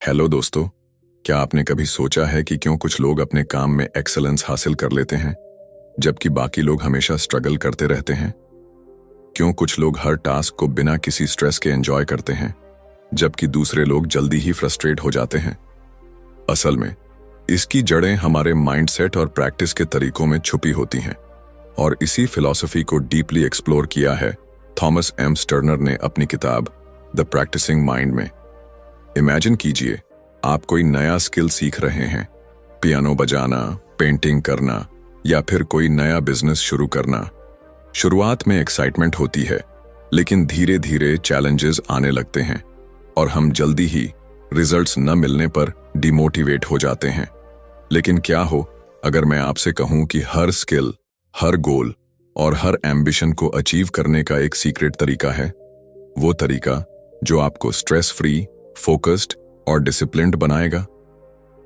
Hello दोस्तों, क्या आपने कभी सोचा है कि क्यों कुछ लोग अपने काम में एक्सेलेंस हासिल कर लेते हैं जबकि बाकी लोग हमेशा स्ट्रगल करते रहते हैं? क्यों कुछ लोग हर टास्क को बिना किसी स्ट्रेस के एंजॉय करते हैं जबकि दूसरे लोग जल्दी ही फ्रस्ट्रेट हो जाते हैं? असल में इसकी जड़ें हमारे माइंडसेट और प्रैक्टिस के तरीकों में छुपी होती हैं और इसी फिलॉसफी को डीपली एक्सप्लोर किया है थॉमस एम स्टर्नर ने अपनी किताब द प्रैक्टिसिंग माइंड में। इमेजिन कीजिए, आप कोई नया स्किल सीख रहे हैं, पियानो बजाना, पेंटिंग करना या फिर कोई नया बिजनेस शुरू करना। शुरुआत में एक्साइटमेंट होती है, लेकिन धीरे धीरे चैलेंजेस आने लगते हैं और हम जल्दी ही रिजल्ट्स न मिलने पर डिमोटिवेट हो जाते हैं। लेकिन क्या हो अगर मैं आपसे कहूं कि हर स्किल, हर गोल और हर एम्बिशन को अचीव करने का एक सीक्रेट तरीका है, वो तरीका जो आपको स्ट्रेस फ्री, फोकस्ड और डिसिप्लिन्ड बनाएगा।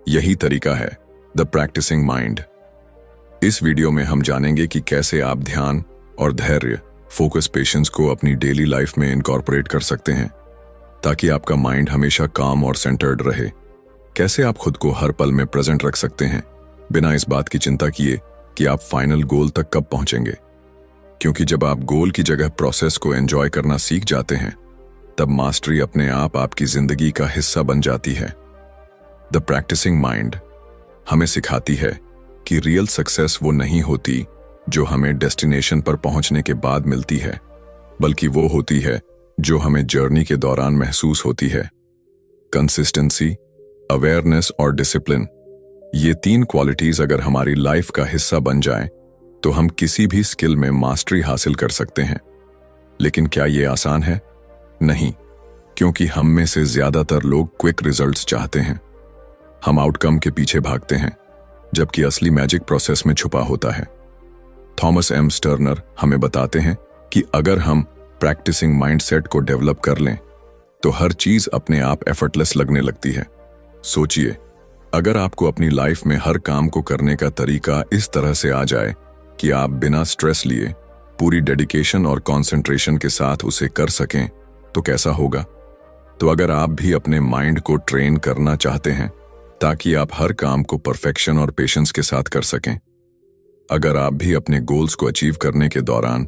यही तरीका है द प्रैक्टिसिंग माइंड। इस वीडियो में हम जानेंगे कि कैसे आप ध्यान और धैर्य, फोकस, पेशेंस को अपनी डेली लाइफ में इनकॉर्पोरेट कर सकते हैं ताकि आपका माइंड हमेशा काम और सेंटर्ड रहे। कैसे आप खुद को हर पल में प्रेजेंट रख सकते हैं बिना इस बात की चिंता किए कि आप फाइनल गोल तक कब पहुंचेंगे, क्योंकि जब आप गोल की जगह प्रोसेस को एंजॉय करना सीख जाते हैं तब मास्टरी अपने आप आपकी जिंदगी का हिस्सा बन जाती है। द प्रैक्टिसिंग माइंड हमें सिखाती है कि रियल सक्सेस वो नहीं होती जो हमें डेस्टिनेशन पर पहुंचने के बाद मिलती है, बल्कि वो होती है जो हमें जर्नी के दौरान महसूस होती है। कंसिस्टेंसी, अवेयरनेस और डिसिप्लिन, ये तीन क्वालिटीज अगर हमारी लाइफ का हिस्सा बन जाएं, तो हम किसी भी स्किल में मास्टरी हासिल कर सकते हैं। लेकिन क्या ये आसान है? नहीं, क्योंकि हम में से ज्यादातर लोग क्विक रिजल्ट्स चाहते हैं। हम आउटकम के पीछे भागते हैं, जबकि असली मैजिक प्रोसेस में छुपा होता है। थॉमस एम स्टर्नर हमें बताते हैं कि अगर हम प्रैक्टिसिंग माइंडसेट को डेवलप कर लें तो हर चीज अपने आप एफर्टलेस लगने लगती है। सोचिए, अगर आपको अपनी लाइफ में हर काम को करने का तरीका इस तरह से आ जाए कि आप बिना स्ट्रेस लिए पूरी डेडिकेशन और कंसंट्रेशन के साथ उसे कर सकें, तो कैसा होगा? तो अगर आप भी अपने माइंड को ट्रेन करना चाहते हैं ताकि आप हर काम को परफेक्शन और पेशेंस के साथ कर सकें, अगर आप भी अपने गोल्स को अचीव करने के दौरान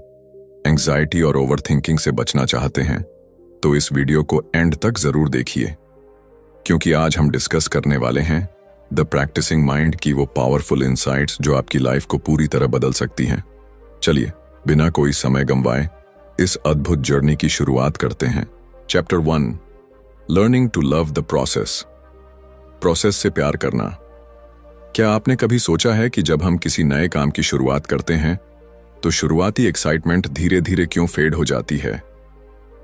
एंग्जाइटी और ओवरथिंकिंग से बचना चाहते हैं, तो इस वीडियो को एंड तक जरूर देखिए, क्योंकि आज हम डिस्कस करने वाले हैं द प्रैक्टिसिंग माइंड की वो पावरफुल इनसाइट्स जो आपकी लाइफ को पूरी तरह बदल सकती हैं। चलिए, बिना कोई समय गंवाए इस अद्भुत जर्नी की शुरुआत करते हैं। Chapter 1, learning to love the process. Process से प्यार करना। क्या आपने कभी सोचा है कि जब हम किसी नए काम की शुरुआत करते हैं तो शुरुआती एक्साइटमेंट धीरे धीरे क्यों फेड हो जाती है?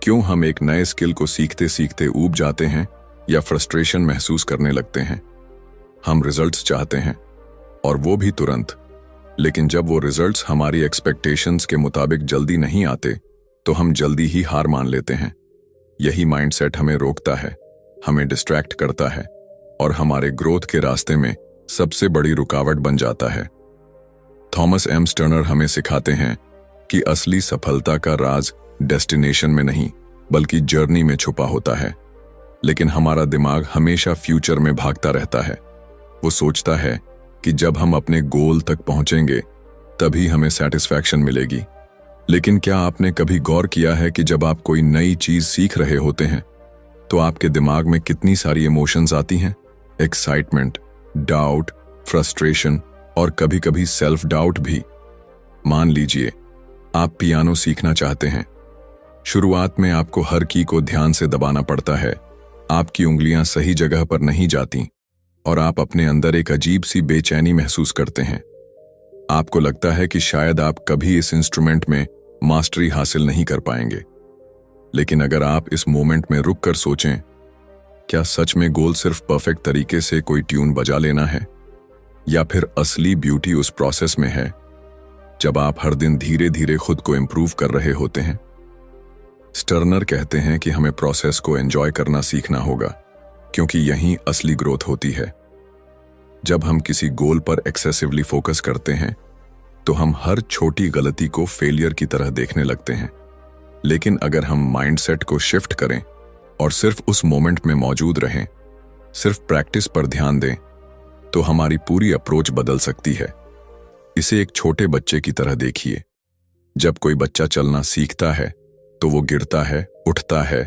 क्यों हम एक नए स्किल को सीखते सीखते ऊब जाते हैं या फ्रस्ट्रेशन महसूस करने लगते हैं? हम रिजल्ट्स चाहते हैं, और वो भी तुरंत, लेकिन जब वो रिजल्ट्स हमारी एक्सपेक्टेशंस के मुताबिक जल्दी नहीं आते तो हम जल्दी ही हार मान लेते हैं। यही माइंडसेट हमें रोकता है, हमें डिस्ट्रैक्ट करता है और हमारे ग्रोथ के रास्ते में सबसे बड़ी रुकावट बन जाता है। थॉमस एम स्टर्नर हमें सिखाते हैं कि असली सफलता का राज डेस्टिनेशन में नहीं बल्कि जर्नी में छुपा होता है। लेकिन हमारा दिमाग हमेशा फ्यूचर में भागता रहता है। वो सोचता है कि जब हम अपने गोल तक पहुंचेंगे तभी हमें सेटिस्फैक्शन मिलेगी। लेकिन क्या आपने कभी गौर किया है कि जब आप कोई नई चीज सीख रहे होते हैं तो आपके दिमाग में कितनी सारी इमोशंस आती हैं? एक्साइटमेंट, डाउट, फ्रस्ट्रेशन और कभी कभी सेल्फ डाउट भी। मान लीजिए आप पियानो सीखना चाहते हैं। शुरुआत में आपको हर की को ध्यान से दबाना पड़ता है, आपकी उंगलियां सही जगह पर नहीं जाती और आप अपने अंदर एक अजीब सी बेचैनी महसूस करते हैं। आपको लगता है कि शायद आप कभी इस इंस्ट्रूमेंट में मास्टरी हासिल नहीं कर पाएंगे। लेकिन अगर आप इस मोमेंट में रुक कर सोचें, क्या सच में गोल सिर्फ परफेक्ट तरीके से कोई ट्यून बजा लेना है, या फिर असली ब्यूटी उस प्रोसेस में है जब आप हर दिन धीरे धीरे खुद को इंप्रूव कर रहे होते हैं? स्टर्नर कहते हैं कि हमें प्रोसेस को एंजॉय करना सीखना होगा, क्योंकि यहीं असली ग्रोथ होती है। जब हम किसी गोल पर एक्सेसिवली फोकस करते हैं तो हम हर छोटी गलती को फेलियर की तरह देखने लगते हैं। लेकिन अगर हम माइंडसेट को शिफ्ट करें और सिर्फ उस मोमेंट में मौजूद रहें, सिर्फ प्रैक्टिस पर ध्यान दें तो हमारी पूरी अप्रोच बदल सकती है। इसे एक छोटे बच्चे की तरह देखिए। जब कोई बच्चा चलना सीखता है तो वो गिरता है, उठता है,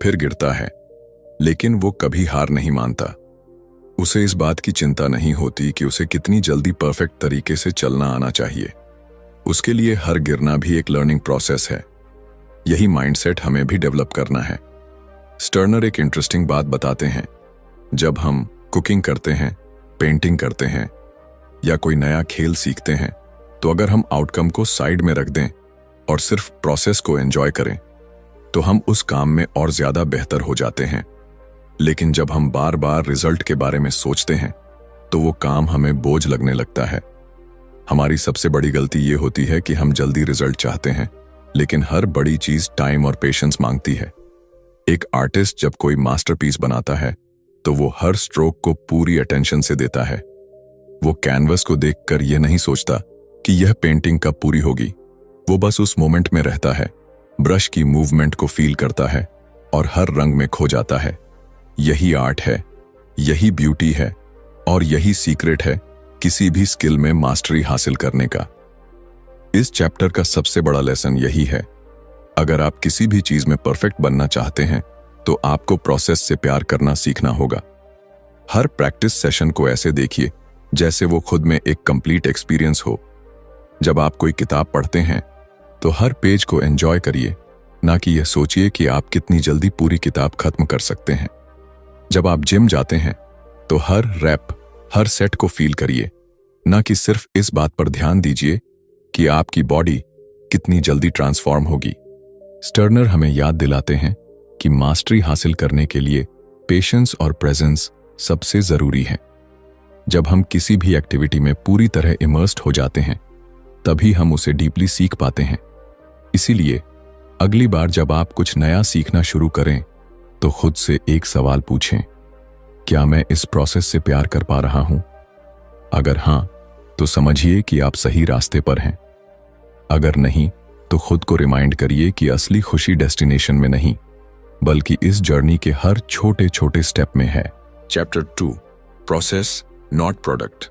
फिर गिरता है, लेकिन वो कभी हार नहीं मानता। उसे इस बात की चिंता नहीं होती कि उसे कितनी जल्दी परफेक्ट तरीके से चलना आना चाहिए। उसके लिए हर गिरना भी एक लर्निंग प्रोसेस है। यही माइंडसेट हमें भी डेवलप करना है। स्टर्नर एक इंटरेस्टिंग बात बताते हैं। जब हम कुकिंग करते हैं, पेंटिंग करते हैं या कोई नया खेल सीखते हैं, तो अगर हम आउटकम को साइड में रख दें और सिर्फ प्रोसेस को एंजॉय करें तो हम उस काम में और ज्यादा बेहतर हो जाते हैं। लेकिन जब हम बार बार रिजल्ट के बारे में सोचते हैं तो वो काम हमें बोझ लगने लगता है। हमारी सबसे बड़ी गलती ये होती है कि हम जल्दी रिजल्ट चाहते हैं, लेकिन हर बड़ी चीज टाइम और पेशेंस मांगती है। एक आर्टिस्ट जब कोई मास्टरपीस बनाता है तो वो हर स्ट्रोक को पूरी अटेंशन से देता है। वो कैनवस को देखकर यह नहीं सोचता कि यह पेंटिंग कब पूरी होगी। वो बस उस मोमेंट में रहता है, ब्रश की मूवमेंट को फील करता है और हर रंग में खो जाता है। यही आर्ट है, यही ब्यूटी है और यही सीक्रेट है किसी भी स्किल में मास्टरी हासिल करने का। इस चैप्टर का सबसे बड़ा लेसन यही है, अगर आप किसी भी चीज में परफेक्ट बनना चाहते हैं तो आपको प्रोसेस से प्यार करना सीखना होगा। हर प्रैक्टिस सेशन को ऐसे देखिए जैसे वो खुद में एक कंप्लीट एक्सपीरियंस हो। जब आप कोई किताब पढ़ते हैं तो हर पेज को एंजॉय करिए, ना कि यह सोचिए कि आप कितनी जल्दी पूरी किताब खत्म कर सकते हैं। जब आप जिम जाते हैं तो हर रैप, हर सेट को फील करिए, ना कि सिर्फ इस बात पर ध्यान दीजिए कि आपकी बॉडी कितनी जल्दी ट्रांसफॉर्म होगी। स्टर्नर हमें याद दिलाते हैं कि मास्टरी हासिल करने के लिए पेशेंस और प्रेजेंस सबसे जरूरी है। जब हम किसी भी एक्टिविटी में पूरी तरह इमर्स्ड हो जाते हैं तभी हम उसे डीपली सीख पाते हैं। इसीलिए अगली बार जब आप कुछ नया सीखना शुरू करें तो खुद से एक सवाल पूछें, क्या मैं इस प्रोसेस से प्यार कर पा रहा हूं? अगर हां, तो समझिए कि आप सही रास्ते पर हैं। अगर नहीं, तो खुद को रिमाइंड करिए कि असली खुशी डेस्टिनेशन में नहीं, बल्कि इस जर्नी के हर छोटे छोटे स्टेप में है। Chapter 2, process not product.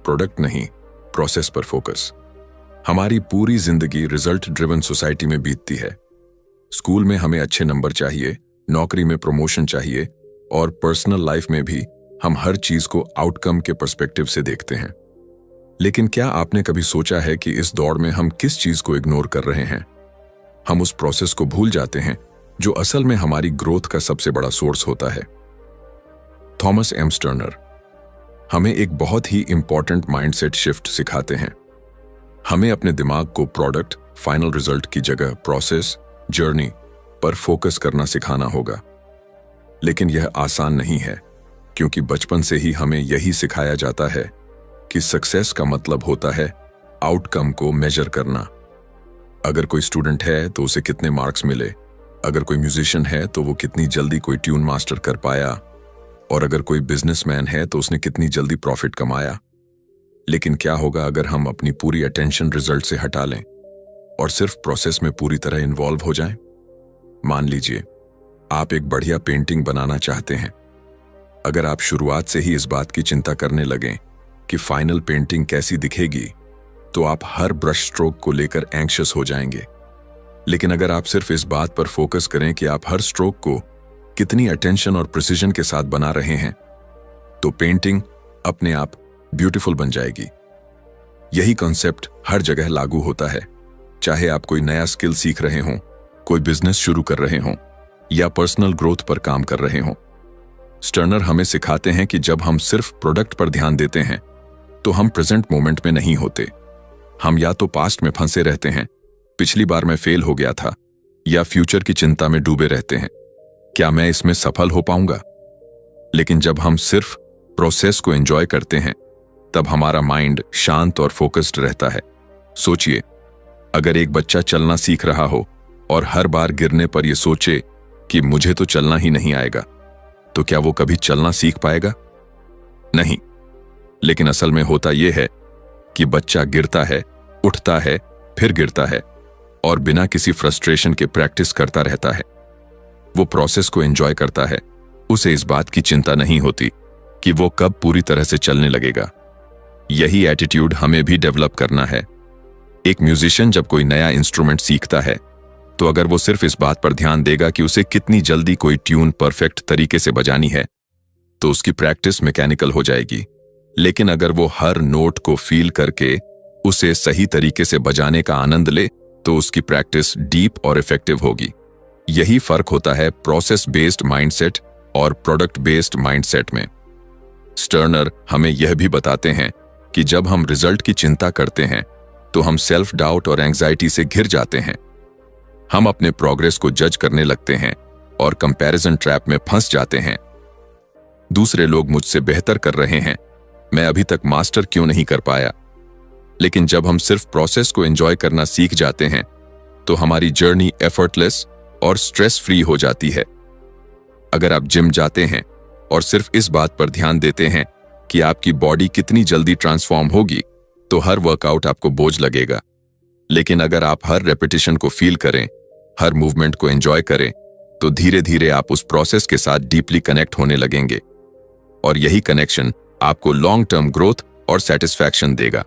Product नहीं, प्रोसेस पर फोकस। हमारी पूरी जिंदगी रिजल्ट ड्रिवन सोसाइटी में बीतती है। स्कूल में हमें अच्छे नंबर चाहिए, नौकरी में प्रमोशन चाहिए और पर्सनल लाइफ में भी हम हर चीज को आउटकम के पर्सपेक्टिव से देखते हैं। लेकिन क्या आपने कभी सोचा है कि इस दौड़ में हम किस चीज को इग्नोर कर रहे हैं? हम उस प्रोसेस को भूल जाते हैं जो असल में हमारी ग्रोथ का सबसे बड़ा सोर्स होता है। थॉमस एम स्टर्नर हमें एक बहुत ही इंपॉर्टेंट माइंडसेट शिफ्ट सिखाते हैं। हमें अपने दिमाग को प्रोडक्ट, फाइनल रिजल्ट की जगह प्रोसेस, जर्नी पर फोकस करना सिखाना होगा। लेकिन यह आसान नहीं है, क्योंकि बचपन से ही हमें यही सिखाया जाता है कि सक्सेस का मतलब होता है आउटकम को मेजर करना। अगर कोई स्टूडेंट है तो उसे कितने मार्क्स मिले, अगर कोई म्यूजिशियन है तो वो कितनी जल्दी कोई ट्यून मास्टर कर पाया, और अगर कोई बिजनेसमैन है तो उसने कितनी जल्दी प्रॉफिट कमाया। लेकिन क्या होगा अगर हम अपनी पूरी अटेंशन रिजल्ट से हटा लें और सिर्फ प्रोसेस में पूरी तरह इन्वॉल्व हो जाएं? मान लीजिए आप एक बढ़िया पेंटिंग बनाना चाहते हैं। अगर आप शुरुआत से ही इस बात की चिंता करने लगें कि फाइनल पेंटिंग कैसी दिखेगी, तो आप हर ब्रश स्ट्रोक को लेकर एंग्शियस हो जाएंगे। लेकिन अगर आप सिर्फ इस बात पर फोकस करें कि आप हर स्ट्रोक को कितनी अटेंशन और प्रिसीजन के साथ बना रहे हैं, तो पेंटिंग अपने आप ब्यूटीफुल बन जाएगी। यही कॉन्सेप्ट हर जगह लागू होता है, चाहे आप कोई नया स्किल सीख रहे हों, कोई बिजनेस शुरू कर रहे हों या पर्सनल ग्रोथ पर काम कर रहे हों। स्टर्नर हमें सिखाते हैं कि जब हम सिर्फ प्रोडक्ट पर ध्यान देते हैं तो हम प्रेजेंट मोमेंट में नहीं होते। हम या तो पास्ट में फंसे रहते हैं, पिछली बार मैं फेल हो गया था, या फ्यूचर की चिंता में डूबे रहते हैं, क्या मैं इसमें सफल हो पाऊंगा? लेकिन जब हम सिर्फ प्रोसेस को एंजॉय करते हैं तब हमारा माइंड शांत और फोकस्ड रहता है। सोचिए, अगर एक बच्चा चलना सीख रहा हो और हर बार गिरने पर यह सोचे कि मुझे तो चलना ही नहीं आएगा, तो क्या वो कभी चलना सीख पाएगा? नहीं। लेकिन असल में होता यह है कि बच्चा गिरता है, उठता है, फिर गिरता है और बिना किसी फ्रस्ट्रेशन के प्रैक्टिस करता रहता है। वो प्रोसेस को एंजॉय करता है उसे इस बात की चिंता नहीं होती कि वो कब पूरी तरह से चलने लगेगा। यही एटीट्यूड हमें भी डेवलप करना है। एक म्यूजिशियन जब कोई नया इंस्ट्रूमेंट सीखता है तो अगर वो सिर्फ इस बात पर ध्यान देगा कि उसे कितनी जल्दी कोई ट्यून परफेक्ट तरीके से बजानी है, तो उसकी प्रैक्टिस मैकेनिकल हो जाएगी। लेकिन अगर वो हर नोट को फील करके उसे सही तरीके से बजाने का आनंद ले, तो उसकी प्रैक्टिस डीप और इफेक्टिव होगी। यही फर्क होता है प्रोसेस बेस्ड माइंडसेट और प्रोडक्ट बेस्ड माइंडसेट में। स्टर्नर हमें यह भी बताते हैं कि जब हम रिजल्ट की चिंता करते हैं तो हम सेल्फ डाउट और एंजाइटी से घिर जाते हैं। हम अपने प्रोग्रेस को जज करने लगते हैं और कंपैरिजन ट्रैप में फंस जाते हैं। दूसरे लोग मुझसे बेहतर कर रहे हैं, मैं अभी तक मास्टर क्यों नहीं कर पाया। लेकिन जब हम सिर्फ प्रोसेस को एंजॉय करना सीख जाते हैं तो हमारी जर्नी एफर्टलेस और स्ट्रेस फ्री हो जाती है। अगर आप जिम जाते हैं और सिर्फ इस बात पर ध्यान देते हैं कि आपकी बॉडी कितनी जल्दी ट्रांसफॉर्म होगी, तो हर वर्कआउट आपको बोझ लगेगा। लेकिन अगर आप हर रेपिटेशन को फील करें, हर मूवमेंट को एंजॉय करें, तो धीरे धीरे आप उस प्रोसेस के साथ डीपली कनेक्ट होने लगेंगे और यही कनेक्शन आपको लॉन्ग टर्म ग्रोथ और सेटिस्फैक्शन देगा।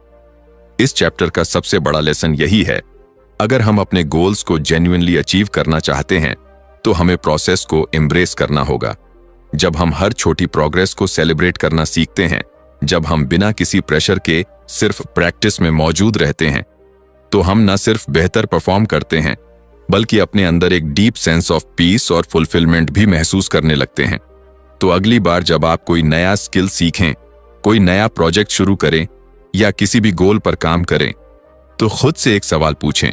इस चैप्टर का सबसे बड़ा लेसन यही है, अगर हम अपने गोल्स को जेन्युइनली अचीव करना चाहते हैं तो हमें प्रोसेस को एम्ब्रेस करना होगा। जब हम हर छोटी प्रोग्रेस को सेलिब्रेट करना सीखते हैं, जब हम बिना किसी प्रेशर के सिर्फ प्रैक्टिस में मौजूद रहते हैं, तो हम न सिर्फ बेहतर परफॉर्म करते हैं बल्कि अपने अंदर एक डीप सेंस ऑफ पीस और फुलफिलमेंट भी महसूस करने लगते हैं। तो अगली बार जब आप कोई नया स्किल सीखें, कोई नया प्रोजेक्ट शुरू करें या किसी भी गोल पर काम करें, तो खुद से एक सवाल पूछें,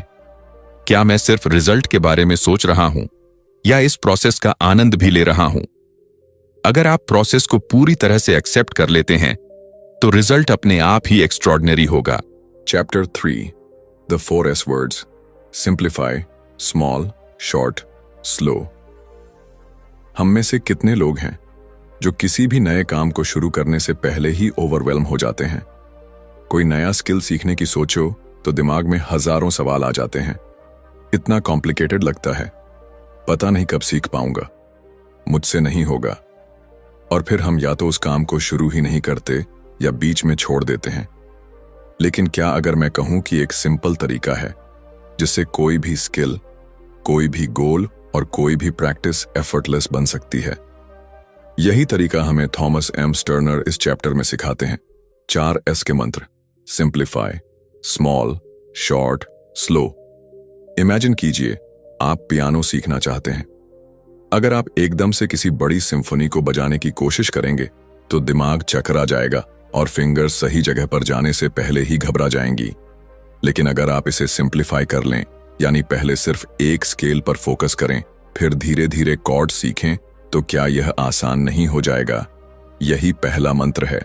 क्या मैं सिर्फ रिजल्ट के बारे में सोच रहा हूं या इस प्रोसेस का आनंद भी ले रहा हूं? अगर आप प्रोसेस को पूरी तरह से एक्सेप्ट कर लेते हैं तो रिजल्ट अपने आप ही एक्स्ट्रॉर्डिनरी होगा। Chapter 3 the 4 S words, simplify, small, short, slow. हम में से कितने लोग हैं जो किसी भी नए काम को शुरू करने से पहले ही ओवरवेल्म हो जाते हैं? कोई नया स्किल सीखने की सोचो तो दिमाग में हजारों सवाल आ जाते हैं। इतना कॉम्प्लिकेटेड लगता है, पता नहीं कब सीख पाऊंगा, मुझसे नहीं होगा। और फिर हम या तो उस काम को शुरू ही नहीं करते या बीच में छोड़ देते हैं। लेकिन क्या अगर मैं कहूं कि एक सिंपल तरीका है जिससे कोई भी स्किल, कोई भी गोल और कोई भी प्रैक्टिस एफर्टलेस बन सकती है? यही तरीका हमें थॉमस एम स्टर्नर इस चैप्टर में सिखाते हैं। 4 S के मंत्र, simplify, small, short, slow. Imagine कीजिए आप पियानो सीखना चाहते हैं। अगर आप एकदम से किसी बड़ी सिम्फनी को बजाने की कोशिश करेंगे तो दिमाग चकरा जाएगा और फिंगर्स सही जगह पर जाने से पहले ही घबरा जाएंगी। लेकिन अगर आप इसे सिंप्लीफाई कर लें, यानी पहले सिर्फ एक स्केल पर फोकस करें, फिर धीरे धीरे कॉर्ड सीखें, तो क्या यह आसान नहीं हो जाएगा? यही पहला मंत्र है।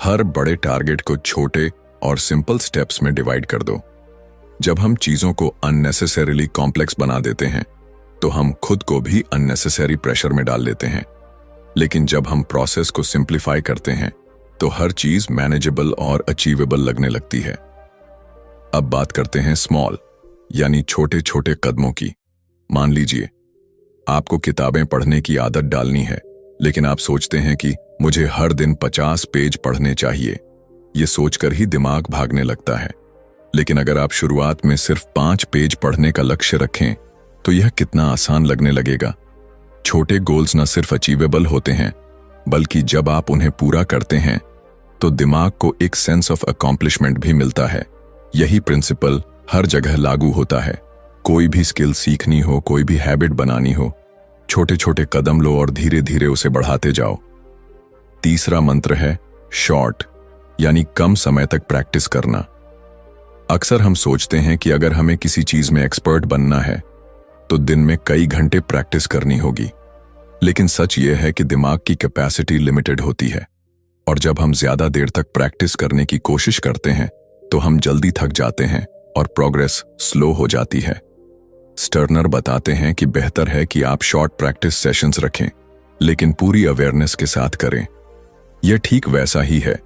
हर बड़े टारगेट को छोटे और सिंपल स्टेप्स में डिवाइड कर दो। जब हम चीजों को अननेसेसरीली कॉम्प्लेक्स बना देते हैं तो हम खुद को भी अननेसेसरी प्रेशर में डाल लेते हैं। लेकिन जब हम प्रोसेस को सिंप्लीफाई करते हैं तो हर चीज मैनेजेबल और अचीवेबल लगने लगती है। अब बात करते हैं स्मॉल, यानी छोटे छोटे कदमों की। मान लीजिए आपको किताबें पढ़ने की आदत डालनी है, लेकिन आप सोचते हैं कि मुझे हर दिन 50 पेज पढ़ने चाहिए। ये सोचकर ही दिमाग भागने लगता है। लेकिन अगर आप शुरुआत में सिर्फ 5 पेज पढ़ने का लक्ष्य रखें तो यह कितना आसान लगने लगेगा। छोटे गोल्स न सिर्फ अचीवेबल होते हैं, बल्कि जब आप उन्हें पूरा करते हैं तो दिमाग को एक सेंस ऑफ अकॉम्प्लिशमेंट भी मिलता है। यही प्रिंसिपल हर जगह लागू होता है। कोई भी स्किल सीखनी हो, कोई भी हैबिट बनानी हो, छोटे छोटे कदम लो और धीरे धीरे उसे बढ़ाते जाओ। तीसरा मंत्र है शॉर्ट, यानी कम समय तक प्रैक्टिस करना। अक्सर हम सोचते हैं कि अगर हमें किसी चीज में एक्सपर्ट बनना है तो दिन में कई घंटे प्रैक्टिस करनी होगी। लेकिन सच यह है कि दिमाग की कैपेसिटी लिमिटेड होती है और जब हम ज्यादा देर तक प्रैक्टिस करने की कोशिश करते हैं तो हम जल्दी थक जाते हैं और प्रोग्रेस स्लो हो जाती है। स्टर्नर बताते हैं कि बेहतर है कि आप शॉर्ट प्रैक्टिस सेशंस रखें, लेकिन पूरी अवेयरनेस के साथ करें। यह ठीक वैसा ही है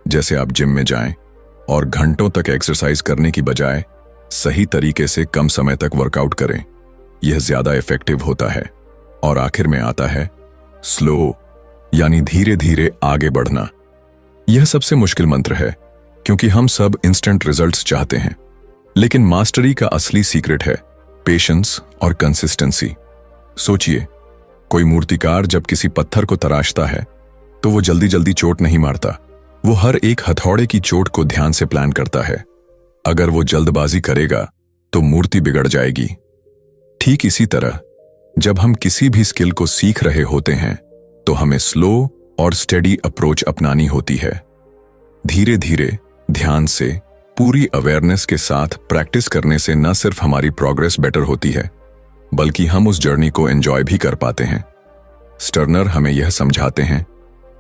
जैसे आप जिम में जाएं और घंटों तक एक्सरसाइज करने की बजाय सही तरीके से कम समय तक वर्कआउट करें। यह ज्यादा इफेक्टिव होता है। और आखिर में आता है स्लो यानी धीरे धीरे आगे बढ़ना। यह सबसे मुश्किल मंत्र है क्योंकि हम सब इंस्टेंट रिजल्ट्स चाहते हैं, लेकिन मास्टरी का असली सीक्रेट है पेशेंस और कंसिस्टेंसी। सोचिए, कोई मूर्तिकार जब किसी पत्थर को तराशता है तो वो जल्दी जल्दी चोट नहीं मारता, वो हर एक हथौड़े की चोट को ध्यान से प्लान करता है। अगर वो जल्दबाजी करेगा तो मूर्ति बिगड़ जाएगी। ठीक इसी तरह जब हम किसी भी स्किल को सीख रहे होते हैं तो हमें स्लो और स्टेडी अप्रोच अपनानी होती है। धीरे धीरे, ध्यान से, पूरी अवेयरनेस के साथ प्रैक्टिस करने से न सिर्फ हमारी प्रोग्रेस बेटर होती है, बल्कि हम उस जर्नी को एंजॉय भी कर पाते हैं। स्टर्नर हमें यह समझाते हैं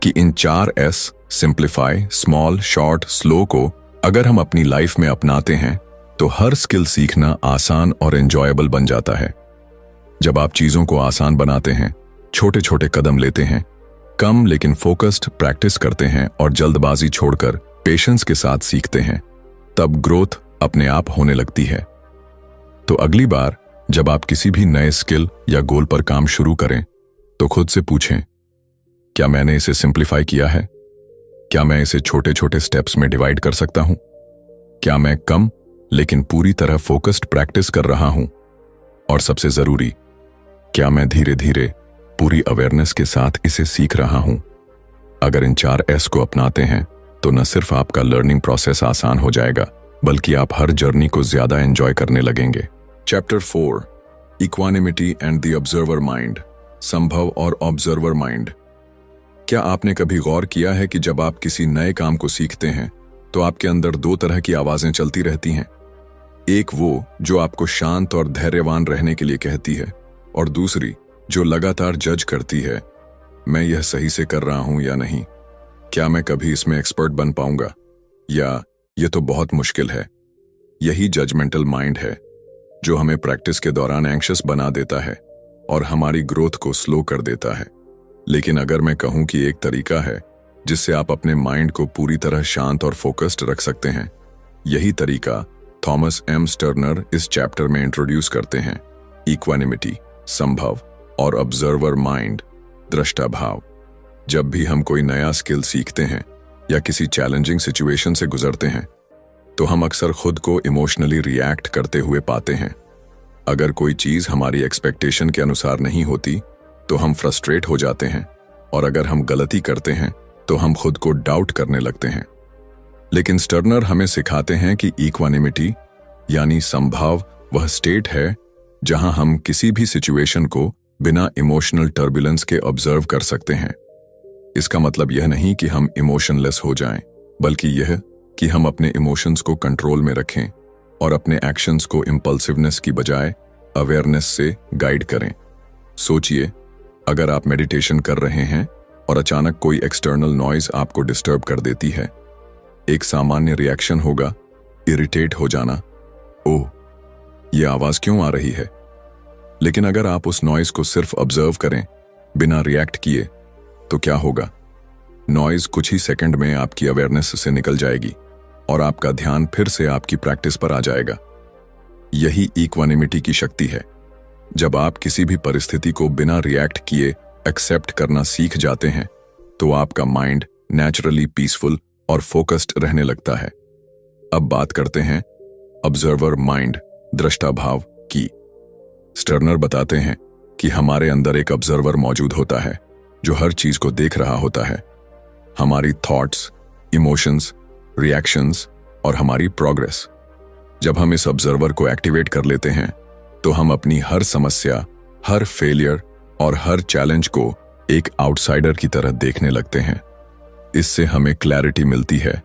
कि इन 4 S simplify, small, short, slow को अगर हम अपनी लाइफ में अपनाते हैं तो हर स्किल सीखना आसान और एंजॉयबल बन जाता है। जब आप चीजों को आसान बनाते हैं, छोटे छोटे कदम लेते हैं, कम लेकिन फोकस्ड प्रैक्टिस करते हैं और जल्दबाजी छोड़कर पेशेंस के साथ सीखते हैं, तब ग्रोथ अपने आप होने लगती है। तो अगली बार जब आप किसी भी नए स्किल या गोल पर काम शुरू करें तो खुद से पूछें, क्या मैंने इसे सिंप्लीफाई किया है? क्या मैं इसे छोटे छोटे स्टेप्स में डिवाइड कर सकता हूं? क्या मैं कम लेकिन पूरी तरह फोकस्ड प्रैक्टिस कर रहा हूं? और सबसे जरूरी, क्या मैं धीरे धीरे पूरी अवेयरनेस के साथ इसे सीख रहा हूं? अगर इन 4 S को अपनाते हैं तो न सिर्फ आपका लर्निंग प्रोसेस आसान हो जाएगा, बल्कि आप हर जर्नी को ज्यादा एंजॉय करने लगेंगे। Chapter 4, equanimity and the observer mind, संभव और ऑब्जर्वर माइंड। क्या आपने कभी गौर किया है कि जब आप किसी नए काम को सीखते हैं तो आपके अंदर 2 तरह की आवाजें चलती रहती हैं? एक वो जो आपको शांत और धैर्यवान रहने के लिए कहती है, और दूसरी जो लगातार जज करती है, मैं यह सही से कर रहा हूं या नहीं, क्या मैं कभी इसमें एक्सपर्ट बन पाऊंगा, या यह तो बहुत मुश्किल है। यही जजमेंटल माइंड है जो हमें प्रैक्टिस के दौरान एंग्शियस बना देता है और हमारी ग्रोथ को स्लो कर देता है। लेकिन अगर मैं कहूं कि एक तरीका है जिससे आप अपने माइंड को पूरी तरह शांत और फोकस्ड रख सकते हैं, यही तरीका थॉमस M स्टर्नर इस चैप्टर में इंट्रोड्यूस करते हैं। इक्वानिमिटी, संभव, और ऑब्जर्वर माइंड, दृष्टा भाव। जब भी हम कोई नया स्किल सीखते हैं या किसी चैलेंजिंग सिचुएशन से गुजरते हैं तो हम अक्सर खुद को इमोशनली रिएक्ट करते हुए पाते हैं। अगर कोई चीज हमारी एक्सपेक्टेशन के अनुसार नहीं होती तो हम फ्रस्ट्रेट हो जाते हैं, और अगर हम गलती करते हैं तो हम खुद को डाउट करने लगते हैं। लेकिन स्टर्नर हमें सिखाते हैं कि इक्वानिमिटी यानी संभाव वह स्टेट है जहां हम किसी भी सिचुएशन को बिना इमोशनल टर्बुलेंस के ऑब्जर्व कर सकते हैं। इसका मतलब यह नहीं कि हम इमोशनलेस हो जाएं, बल्कि यह कि हम अपने इमोशंस को कंट्रोल में रखें और अपने एक्शंस को इंपल्सिवनेस की बजाय अवेयरनेस से गाइड करें। सोचिए, अगर आप मेडिटेशन कर रहे हैं और अचानक कोई एक्सटर्नल नॉइज आपको डिस्टर्ब कर देती है, एक सामान्य रिएक्शन होगा इरिटेट हो जाना, ओह ये आवाज क्यों आ रही है। लेकिन अगर आप उस नॉइज को सिर्फ ऑब्जर्व करें बिना रिएक्ट किए तो क्या होगा? नॉइज कुछ ही सेकंड में आपकी अवेयरनेस से निकल जाएगी और आपका ध्यान फिर से आपकी प्रैक्टिस पर आ जाएगा। यही इक्वानिमिटी की शक्ति है। जब आप किसी भी परिस्थिति को बिना रिएक्ट किए एक्सेप्ट करना सीख जाते हैं तो आपका माइंड नेचुरली पीसफुल और फोकस्ड रहने लगता है। अब बात करते हैं ऑब्जर्वर माइंड, दृष्टा भाव की। स्टर्नर बताते हैं कि हमारे अंदर एक ऑब्जर्वर मौजूद होता है जो हर चीज को देख रहा होता है, हमारी थॉट्स, इमोशंस, रिएक्शंस और हमारी प्रोग्रेस। जब हम इस ऑब्जर्वर को एक्टिवेट कर लेते हैं तो हम अपनी हर समस्या, हर फेलियर और हर चैलेंज को एक आउटसाइडर की तरह देखने लगते हैं। इससे हमें क्लैरिटी मिलती है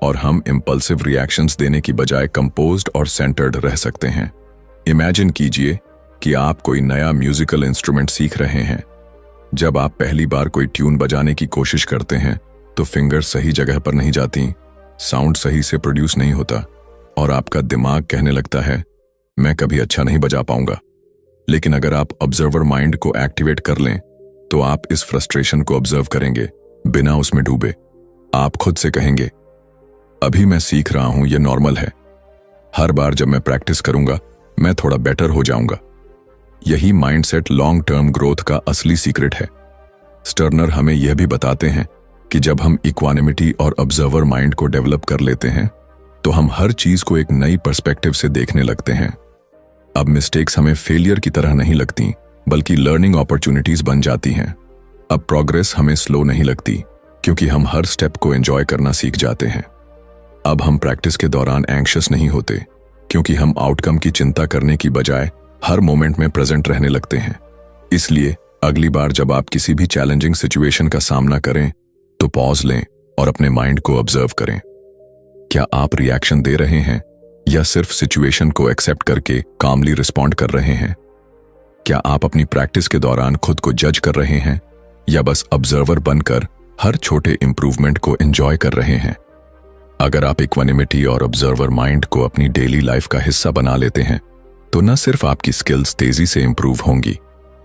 और हम इंपल्सिव रिएक्शंस देने की बजाय कंपोज्ड और सेंटर्ड रह सकते हैं। इमेजिन कीजिए कि आप कोई नया म्यूजिकल इंस्ट्रूमेंट सीख रहे हैं। जब आप पहली बार कोई ट्यून बजाने की कोशिश करते हैं तो फिंगर सही जगह पर नहीं जाती, साउंड सही से प्रोड्यूस नहीं होता और आपका दिमाग कहने लगता है मैं कभी अच्छा नहीं बजा पाऊंगा। लेकिन अगर आप ऑब्जर्वर माइंड को एक्टिवेट कर लें तो आप इस फ्रस्ट्रेशन को ऑब्जर्व करेंगे बिना उसमें डूबे। आप खुद से कहेंगे अभी मैं सीख रहा हूं, यह नॉर्मल है, हर बार जब मैं प्रैक्टिस करूंगा मैं थोड़ा बेटर हो जाऊंगा। यही माइंडसेट लॉन्ग टर्म ग्रोथ का असली सीक्रेट है। स्टर्नर हमें यह भी बताते हैं कि जब हम इक्वानिमिटी और ऑब्जर्वर माइंड को डेवलप कर लेते हैं तो हम हर चीज को एक नई पर्सपेक्टिव से देखने लगते हैं। अब मिस्टेक्स हमें फेलियर की तरह नहीं लगती, बल्कि लर्निंग अपॉर्चुनिटीज बन जाती हैं। अब प्रोग्रेस हमें स्लो नहीं लगती, क्योंकि हम हर स्टेप को एंजॉय करना सीख जाते हैं। अब हम प्रैक्टिस के दौरान एंग्शियस नहीं होते, क्योंकि हम आउटकम की चिंता करने की बजाय हर मोमेंट में प्रेजेंट रहने लगते हैं। इसलिए अगली बार जब आप किसी भी चैलेंजिंग सिचुएशन का सामना करें तो पॉज लें और अपने माइंड को ऑब्जर्व करें। क्या आप रिएक्शन दे रहे हैं या सिर्फ सिचुएशन को एक्सेप्ट करके कामली रिस्पॉन्ड कर रहे हैं? क्या आप अपनी प्रैक्टिस के दौरान खुद को जज कर रहे हैं या बस ऑब्जर्वर बनकर हर छोटे इंप्रूवमेंट को एंजॉय कर रहे हैं? अगर आप इक्वानिमिटी और ऑब्जर्वर माइंड को अपनी डेली लाइफ का हिस्सा बना लेते हैं तो न सिर्फ आपकी स्किल्स तेजी से इंप्रूव होंगी,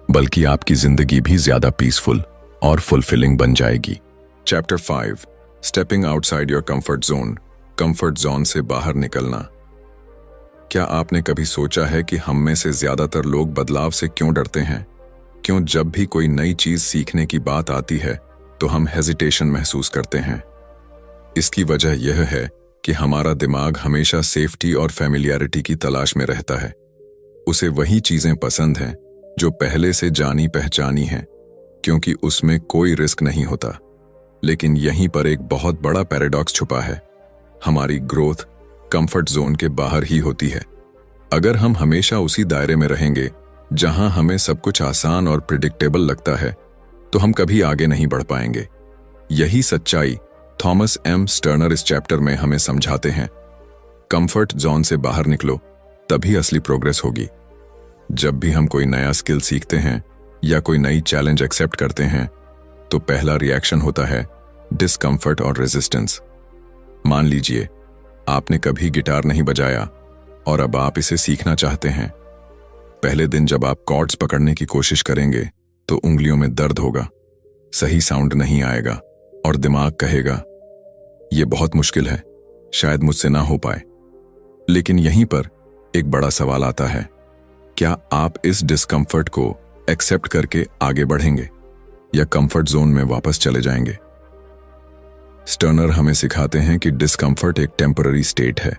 बल्कि आपकी जिंदगी भी ज्यादा पीसफुल और फुलफिलिंग बन जाएगी। Chapter 5, stepping outside your comfort zone. Comfort zone से बाहर निकलना। क्या आपने कभी सोचा है कि हम में से ज्यादातर लोग बदलाव से क्यों डरते हैं? क्यों जब भी कोई नई चीज सीखने की बात आती है तो हम हेजिटेशन महसूस करते हैं? इसकी वजह यह है कि हमारा दिमाग हमेशा सेफ्टी और फैमिलियरिटी की तलाश में रहता है। उसे वही चीजें पसंद हैं जो पहले से जानी पहचानी हैं, क्योंकि उसमें कोई रिस्क नहीं होता। लेकिन यहीं पर एक बहुत बड़ा पैराडॉक्स छुपा है। हमारी ग्रोथ कंफर्ट जोन के बाहर ही होती है। अगर हम हमेशा उसी दायरे में रहेंगे जहां हमें सब कुछ आसान और प्रिडिक्टेबल लगता है, तो हम कभी आगे नहीं बढ़ पाएंगे। यही सच्चाई थॉमस एम स्टर्नर इस चैप्टर में हमें समझाते हैं। कंफर्ट जोन से बाहर निकलो, तभी असली प्रोग्रेस होगी। जब भी हम कोई नया स्किल सीखते हैं या कोई नई चैलेंज एक्सेप्ट करते हैं तो पहला रिएक्शन होता है डिस्कम्फर्ट और रेजिस्टेंस। मान लीजिए आपने कभी गिटार नहीं बजाया और अब आप इसे सीखना चाहते हैं। पहले दिन जब आप कॉर्ड्स पकड़ने की कोशिश करेंगे तो उंगलियों में दर्द होगा, सही साउंड नहीं आएगा और दिमाग कहेगा यह बहुत मुश्किल है, शायद मुझसे ना हो पाए। लेकिन यहीं पर एक बड़ा सवाल आता है, क्या आप इस डिस्कम्फर्ट को एक्सेप्ट करके आगे बढ़ेंगे या कंफर्ट जोन में वापस चले जाएंगे? स्टर्नर हमें सिखाते हैं कि डिस्कम्फर्ट एक टेम्पररी स्टेट है।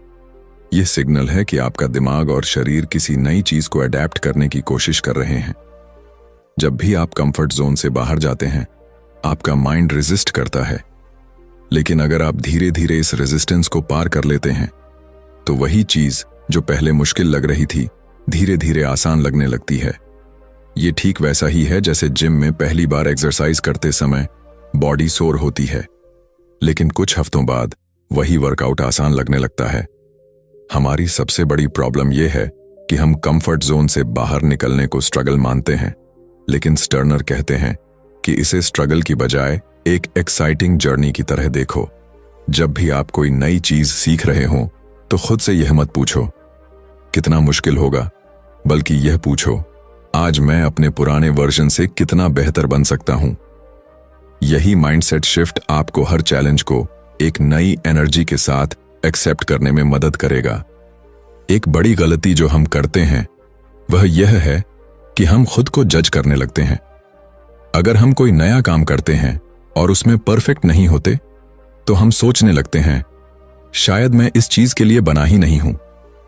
यह सिग्नल है कि आपका दिमाग और शरीर किसी नई चीज को अडेप्ट करने की कोशिश कर रहे हैं। जब भी आप कंफर्ट जोन से बाहर जाते हैं, आपका माइंड रेजिस्ट करता है। लेकिन अगर आप धीरे धीरे इस रेजिस्टेंस को पार कर लेते हैं तो वही चीज जो पहले मुश्किल लग रही थी धीरे धीरे आसान लगने लगती है। ये ठीक वैसा ही है जैसे जिम में पहली बार एक्सरसाइज करते समय बॉडी सोर होती है, लेकिन कुछ हफ्तों बाद वही वर्कआउट आसान लगने लगता है। हमारी सबसे बड़ी प्रॉब्लम यह है कि हम कंफर्ट जोन से बाहर निकलने को स्ट्रगल मानते हैं, लेकिन स्टर्नर कहते हैं कि इसे स्ट्रगल की बजाय एक एक्साइटिंग जर्नी की तरह देखो। जब भी आप कोई नई चीज सीख रहे हो तो खुद से यह मत पूछो कितना मुश्किल होगा, बल्कि यह पूछो आज मैं अपने पुराने वर्जन से कितना बेहतर बन सकता हूं। यही माइंडसेट शिफ्ट आपको हर चैलेंज को एक नई एनर्जी के साथ एक्सेप्ट करने में मदद करेगा। एक बड़ी गलती जो हम करते हैं वह यह है कि हम खुद को जज करने लगते हैं। अगर हम कोई नया काम करते हैं और उसमें परफेक्ट नहीं होते तो हम सोचने लगते हैं शायद मैं इस चीज के लिए बना ही नहीं हूं।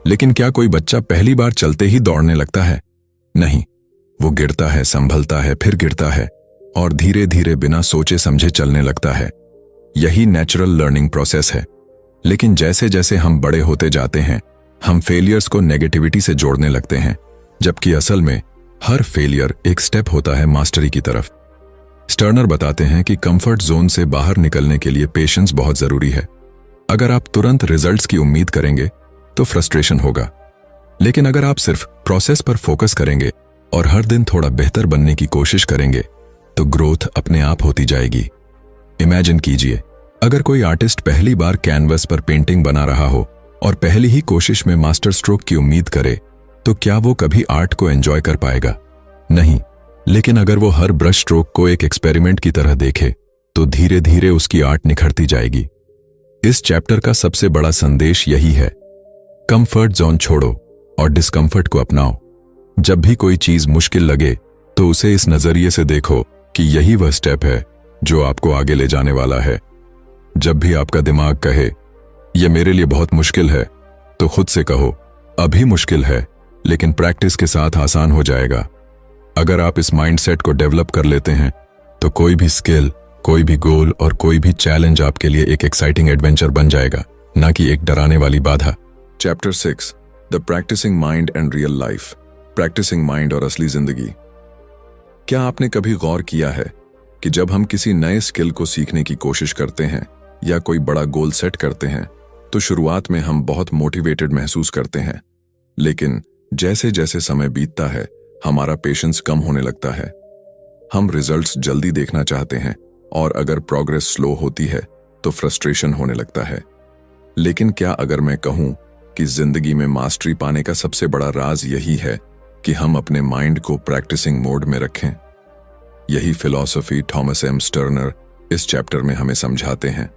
लेकिन क्या कोई बच्चा पहली बार चलते ही दौड़ने लगता है? नहीं, वो गिरता है, संभलता है, फिर गिरता है और धीरे धीरे बिना सोचे समझे चलने लगता है। यही नेचुरल लर्निंग प्रोसेस है। लेकिन जैसे जैसे हम बड़े होते जाते हैं हम फेलियर्स को नेगेटिविटी से जोड़ने लगते हैं, जबकि असल में हर फेलियर एक स्टेप होता है मास्टरी की तरफ। स्टर्नर बताते हैं कि कंफर्ट जोन से बाहर निकलने के लिए पेशेंस बहुत जरूरी है। अगर आप तुरंत रिजल्ट्स की उम्मीद करेंगे तो फ्रस्ट्रेशन होगा, लेकिन अगर आप सिर्फ प्रोसेस पर फोकस करेंगे और हर दिन थोड़ा बेहतर बनने की कोशिश करेंगे तो ग्रोथ अपने आप होती जाएगी। इमेजिन कीजिए, अगर कोई आर्टिस्ट पहली बार कैनवस पर पेंटिंग बना रहा हो और पहली ही कोशिश में मास्टर स्ट्रोक की उम्मीद करे तो क्या वो कभी आर्ट को एंजॉय कर पाएगा? नहीं। लेकिन अगर वो हर ब्रश स्ट्रोक को एक एक्सपेरिमेंट की तरह देखे तो धीरे धीरे उसकी आर्ट निखरती जाएगी। इस चैप्टर का सबसे बड़ा संदेश यही है, कंफर्ट जोन छोड़ो और डिस्कम्फर्ट को अपनाओ। जब भी कोई चीज मुश्किल लगे तो उसे इस नजरिए से देखो कि यही वह स्टेप है जो आपको आगे ले जाने वाला है। जब भी आपका दिमाग कहे यह मेरे लिए बहुत मुश्किल है, तो खुद से कहो अभी मुश्किल है, लेकिन प्रैक्टिस के साथ आसान हो जाएगा। अगर आप इस माइंडसेट को डेवलप कर लेते हैं तो कोई भी स्किल, कोई भी गोल और कोई भी चैलेंज आपके लिए एक एक्साइटिंग एडवेंचर बन जाएगा, ना कि एक डराने वाली बाधा। Chapter 6, the practising mind and real life. Practising mind और असली जिंदगी। क्या आपने कभी गौर किया है कि जब हम किसी नए स्किल को सीखने की कोशिश करते हैं या कोई बड़ा गोल सेट करते हैं तो शुरुआत में हम बहुत मोटिवेटेड महसूस करते हैं, लेकिन जैसे जैसे समय बीतता है हमारा पेशेंस कम होने लगता है। हम रिजल्ट्स जल्दी देखना चाहते हैं और अगर प्रोग्रेस स्लो होती है तो फ्रस्ट्रेशन होने लगता है। लेकिन क्या अगर मैं कहूं कि जिंदगी में मास्टरी पाने का सबसे बड़ा राज यही है कि हम अपने माइंड को प्रैक्टिसिंग मोड में रखें। यही फिलॉसफी थॉमस एम स्टर्नर इस चैप्टर में हमें समझाते हैं।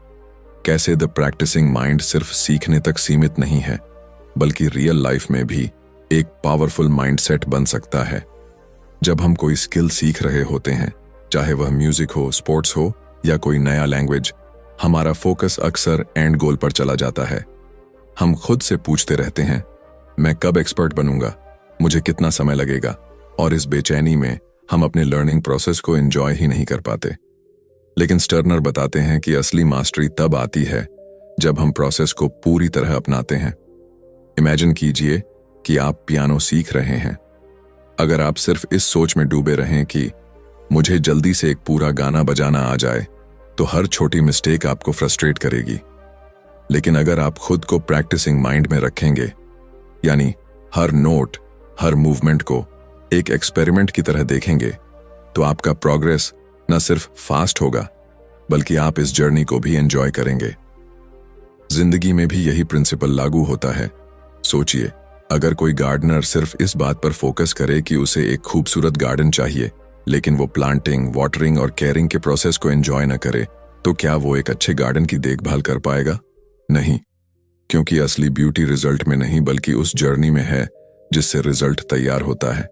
कैसे द प्रैक्टिसिंग माइंड सिर्फ सीखने तक सीमित नहीं है, बल्कि रियल लाइफ में भी एक पावरफुल माइंडसेट बन सकता है। जब हम कोई स्किल सीख रहे होते हैं, चाहे वह म्यूजिक हो, स्पोर्ट्स हो या कोई नया लैंग्वेज, हमारा फोकस अक्सर एंड गोल पर चला जाता है। हम खुद से पूछते रहते हैं, मैं कब एक्सपर्ट बनूंगा, मुझे कितना समय लगेगा, और इस बेचैनी में हम अपने लर्निंग प्रोसेस को एंजॉय ही नहीं कर पाते। लेकिन स्टर्नर बताते हैं कि असली मास्टरी तब आती है जब हम प्रोसेस को पूरी तरह अपनाते हैं। इमेजिन कीजिए कि आप पियानो सीख रहे हैं। अगर आप सिर्फ इस सोच में डूबे रहें कि मुझे जल्दी से एक पूरा गाना बजाना आ जाए, तो हर छोटी मिस्टेक आपको फ्रस्ट्रेट करेगी। लेकिन अगर आप खुद को प्रैक्टिसिंग माइंड में रखेंगे, यानी हर नोट, हर मूवमेंट को एक एक्सपेरिमेंट की तरह देखेंगे, तो आपका प्रोग्रेस न सिर्फ फास्ट होगा, बल्कि आप इस जर्नी को भी एंजॉय करेंगे। जिंदगी में भी यही प्रिंसिपल लागू होता है। सोचिए, अगर कोई गार्डनर सिर्फ इस बात पर फोकस करे कि उसे एक खूबसूरत गार्डन चाहिए, लेकिन वो प्लांटिंग, वाटरिंग और केयरिंग के प्रोसेस को एंजॉय न करे, तो क्या वो एक अच्छे गार्डन की देखभाल कर पाएगा? नहीं, क्योंकि असली ब्यूटी रिजल्ट में नहीं, बल्कि उस जर्नी में है जिससे रिजल्ट तैयार होता है।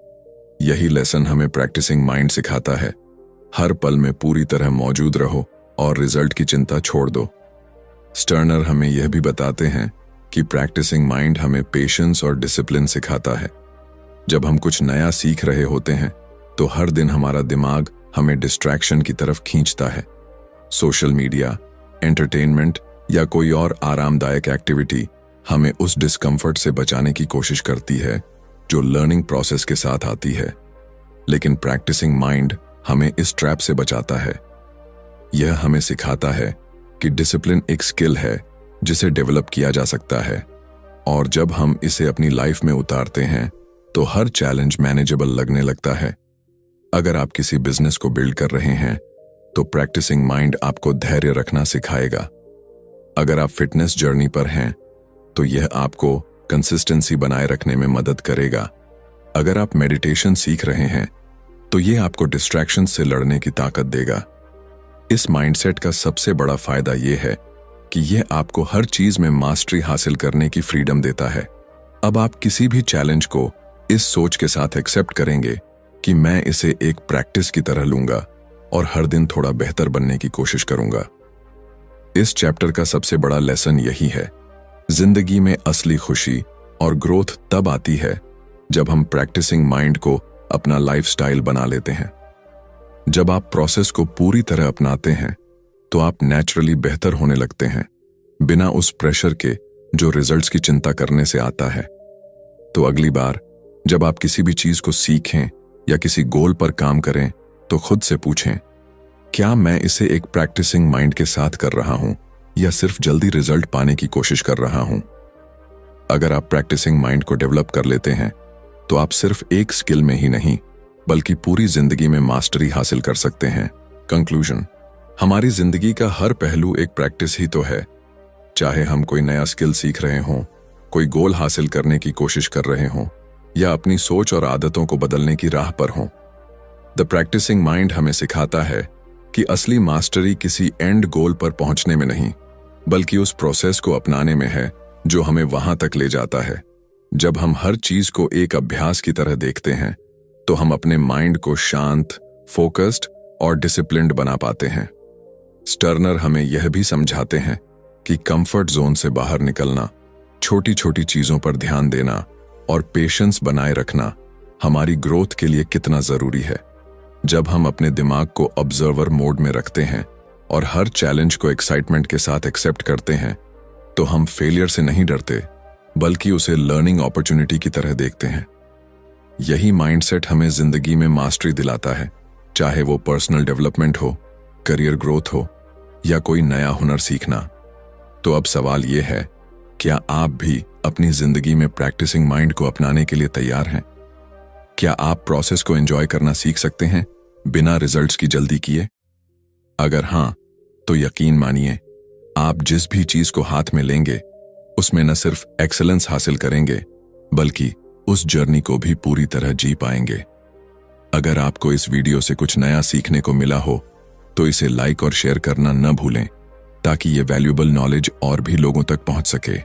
यही लेसन हमें प्रैक्टिसिंग माइंड सिखाता है। हर पल में पूरी तरह मौजूद रहो और रिजल्ट की चिंता छोड़ दो। स्टर्नर हमें यह भी बताते हैं कि प्रैक्टिसिंग माइंड हमें पेशेंस और डिसिप्लिन सिखाता है। जब हम कुछ नया सीख रहे होते हैं तो हर दिन हमारा दिमाग हमें डिस्ट्रैक्शन की तरफ खींचता है। सोशल मीडिया, एंटरटेनमेंट या कोई और आरामदायक एक्टिविटी हमें उस डिस्कम्फर्ट से बचाने की कोशिश करती है जो लर्निंग प्रोसेस के साथ आती है। लेकिन प्रैक्टिसिंग माइंड हमें इस ट्रैप से बचाता है। यह हमें सिखाता है कि डिसिप्लिन एक स्किल है जिसे डेवलप किया जा सकता है, और जब हम इसे अपनी लाइफ में उतारते हैं तो हर चैलेंज मैनेजेबल लगने लगता है। अगर आप किसी बिजनेस को बिल्ड कर रहे हैं तो प्रैक्टिसिंग माइंड आपको धैर्य रखना सिखाएगा। अगर आप फिटनेस जर्नी पर हैं तो यह आपको कंसिस्टेंसी बनाए रखने में मदद करेगा। अगर आप मेडिटेशन सीख रहे हैं तो यह आपको डिस्ट्रैक्शन से लड़ने की ताकत देगा। इस माइंडसेट का सबसे बड़ा फायदा यह है कि यह आपको हर चीज में मास्टरी हासिल करने की फ्रीडम देता है। अब आप किसी भी चैलेंज को इस सोच के साथ एक्सेप्ट करेंगे कि मैं इसे एक प्रैक्टिस की तरह लूंगा और हर दिन थोड़ा बेहतर बनने की कोशिश करूंगा। इस चैप्टर का सबसे बड़ा लेसन यही है, जिंदगी में असली खुशी और ग्रोथ तब आती है जब हम प्रैक्टिसिंग माइंड को अपना लाइफस्टाइल बना लेते हैं। जब आप प्रोसेस को पूरी तरह अपनाते हैं तो आप नेचुरली बेहतर होने लगते हैं, बिना उस प्रेशर के जो रिजल्ट्स की चिंता करने से आता है। तो अगली बार जब आप किसी भी चीज को सीखें या किसी गोल पर काम करें तो खुद से पूछें, क्या मैं इसे एक प्रैक्टिसिंग माइंड के साथ कर रहा हूं या सिर्फ जल्दी रिजल्ट पाने की कोशिश कर रहा हूं? अगर आप प्रैक्टिसिंग माइंड को डेवलप कर लेते हैं तो आप सिर्फ एक स्किल में ही नहीं बल्कि पूरी जिंदगी में मास्टरी हासिल कर सकते हैं। कंक्लूजन, हमारी जिंदगी का हर पहलू एक प्रैक्टिस ही तो है। चाहे हम कोई नया स्किल सीख रहे हों, कोई गोल हासिल करने की कोशिश कर रहे हों या अपनी सोच और आदतों को बदलने की राह पर हों, द प्रैक्टिसिंग माइंड हमें सिखाता है कि असली मास्टरी किसी एंड गोल पर पहुंचने में नहीं बल्कि उस प्रोसेस को अपनाने में है जो हमें वहां तक ले जाता है। जब हम हर चीज को एक अभ्यास की तरह देखते हैं तो हम अपने माइंड को शांत, फोकस्ड और डिसिप्लिन्ड बना पाते हैं। स्टर्नर हमें यह भी समझाते हैं कि कंफर्ट जोन से बाहर निकलना, छोटी छोटी चीजों पर ध्यान देना और पेशेंस बनाए रखना हमारी ग्रोथ के लिए कितना जरूरी है। जब हम अपने दिमाग को ऑब्जर्वर मोड में रखते हैं और हर चैलेंज को एक्साइटमेंट के साथ एक्सेप्ट करते हैं, तो हम फेलियर से नहीं डरते, बल्कि उसे लर्निंग अपॉर्चुनिटी की तरह देखते हैं। यही माइंडसेट हमें जिंदगी में मास्टरी दिलाता है, चाहे वो पर्सनल डेवलपमेंट हो, करियर ग्रोथ हो या कोई नया हुनर सीखना। तो अब सवाल यह है, क्या आप भी अपनी जिंदगी में प्रैक्टिसिंग माइंड को अपनाने के लिए तैयार हैं? क्या आप प्रोसेस को एंजॉय करना सीख सकते हैं बिना रिजल्ट्स की जल्दी किए? अगर हां, तो यकीन मानिए, आप जिस भी चीज को हाथ में लेंगे उसमें न सिर्फ एक्सेलेंस हासिल करेंगे, बल्कि उस जर्नी को भी पूरी तरह जी पाएंगे। अगर आपको इस वीडियो से कुछ नया सीखने को मिला हो तो इसे लाइक और शेयर करना न भूलें, ताकि ये वैल्यूएबल नॉलेज और भी लोगों तक पहुंच सके।